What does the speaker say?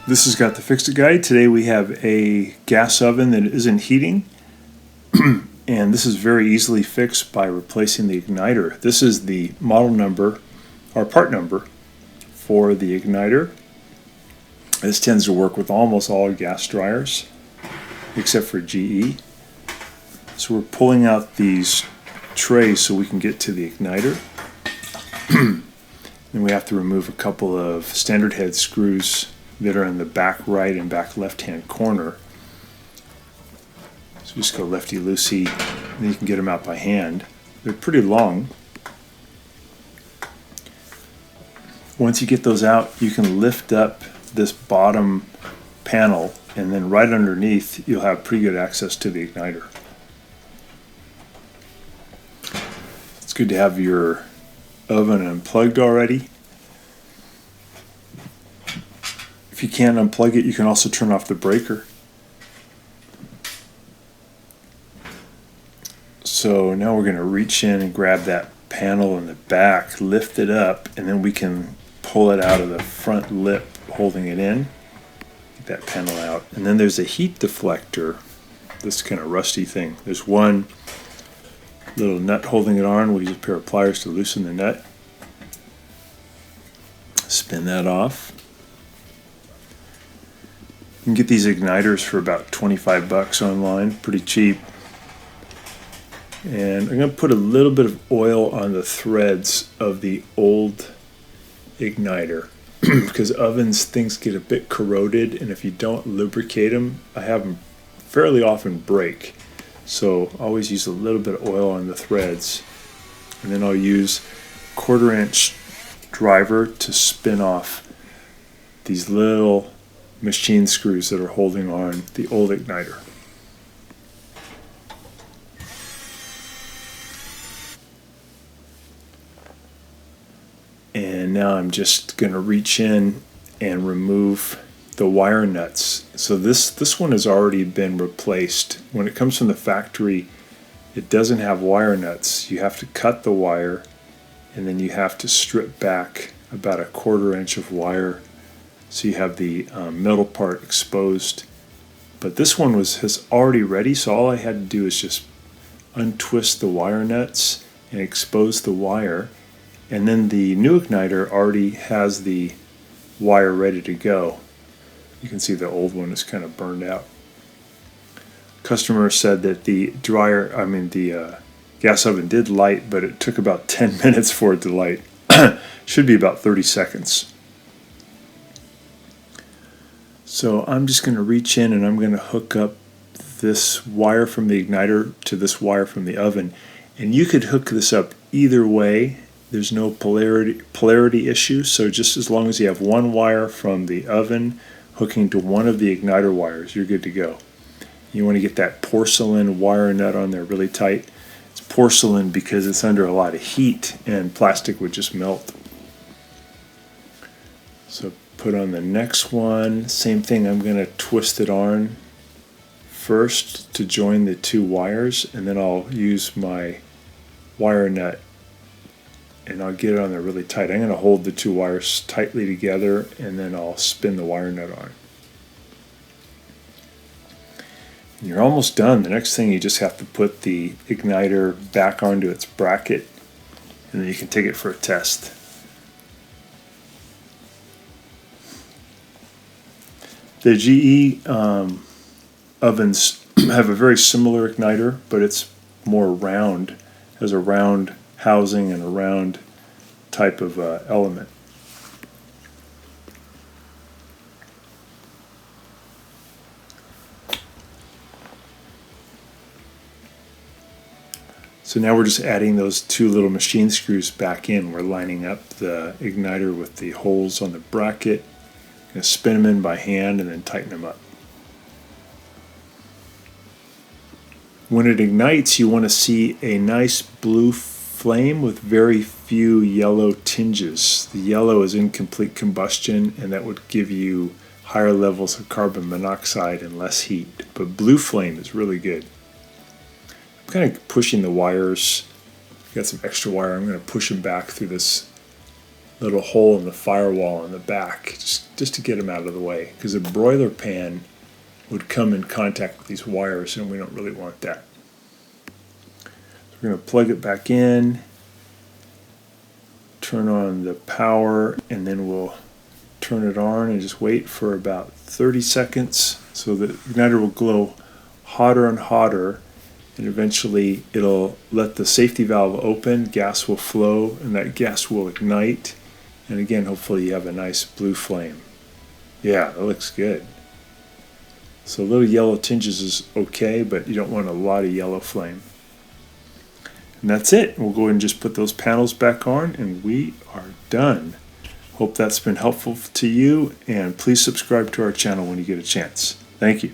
This has got the Fix It Guide. Today we have a gas oven that isn't heating, and this is very easily fixed by replacing the igniter. This is the model number, or part number, for the igniter. This tends to work with almost all gas dryers, except for GE. So we're pulling out these trays so we can get to the igniter. Then we have to remove a couple of standard head screws that are in the back right and back left hand corner. So just go lefty loosey, and then you can get them out by hand. They're pretty long. Once you get those out, you can lift up this bottom panel, and then right underneath you'll have pretty good access to the igniter. It's good to have your oven unplugged already. If you can't unplug it, you can also turn off the breaker. So now we're going to reach in and grab that panel in the back, lift it up, and then we can pull it out of the front lip holding it in. Get that panel out. And then there's a heat deflector, this kind of rusty thing. There's one little nut holding it on. We'll use a pair of pliers to loosen the nut. Spin that off. You can get these igniters for about 25 bucks online, pretty cheap. And I'm going to put a little bit of oil on the threads of the old igniter because ovens, things get a bit corroded, and if you don't lubricate them, I have them fairly often break. So always use a little bit of oil on the threads, and then I'll use 1/4 inch driver to spin off these little machine screws that are holding on the old igniter. And now I'm just going to reach in and remove the wire nuts. So this one has already been replaced. When it comes from the factory, it doesn't have wire nuts. You have to cut the wire, and then you have to strip back about 1/4 inch of wire so you have the middle part exposed. But this one has already ready, so all I had to do is just untwist the wire nuts and expose the wire, and then the new igniter already has the wire ready to go. You can see the old one is kind of burned out. Customer said that the gas oven did light, but it took about 10 minutes for it to light. Should be about 30 seconds. So I'm just going to reach in and I'm going to hook up this wire from the igniter to this wire from the oven. And you could hook this up either way. There's no polarity issue, so just as long as you have one wire from the oven hooking to one of the igniter wires, you're good to go. You want to get that porcelain wire nut on there really tight. It's porcelain because it's under a lot of heat and plastic would just melt. So put on the next one. Same thing, I'm going to twist it on first to join the two wires, and then I'll use my wire nut and I'll get it on there really tight. I'm going to hold the two wires tightly together, and then I'll spin the wire nut on. And you're almost done. The next thing, you just have to put the igniter back onto its bracket, and then you can take it for a test. The GE ovens have a very similar igniter, but it's more round, has a round housing and a round type of element. So now we're just adding those two little machine screws back in. We're lining up the igniter with the holes on the bracket. Going to spin them in by hand and then tighten them up. When it ignites, you want to see a nice blue flame with very few yellow tinges. The yellow is incomplete combustion, and that would give you higher levels of carbon monoxide and less heat. But blue flame is really good. I'm kind of pushing the wires. Got some extra wire. I'm going to push them back through this little hole in the firewall in the back, just to get them out of the way, because a broiler pan would come in contact with these wires, and we don't really want that. So we're going to plug it back in, turn on the power, and then we'll turn it on and just wait for about 30 seconds so the igniter will glow hotter and hotter, and eventually it'll let the safety valve open, gas will flow, and that gas will ignite, and again hopefully you have a nice blue flame. Yeah, that looks good. So little yellow tinges is okay, but you don't want a lot of yellow flame. And that's it. We'll go ahead and just put those panels back on, and we are done. Hope that's been helpful to you, and please subscribe to our channel when you get a chance. Thank you.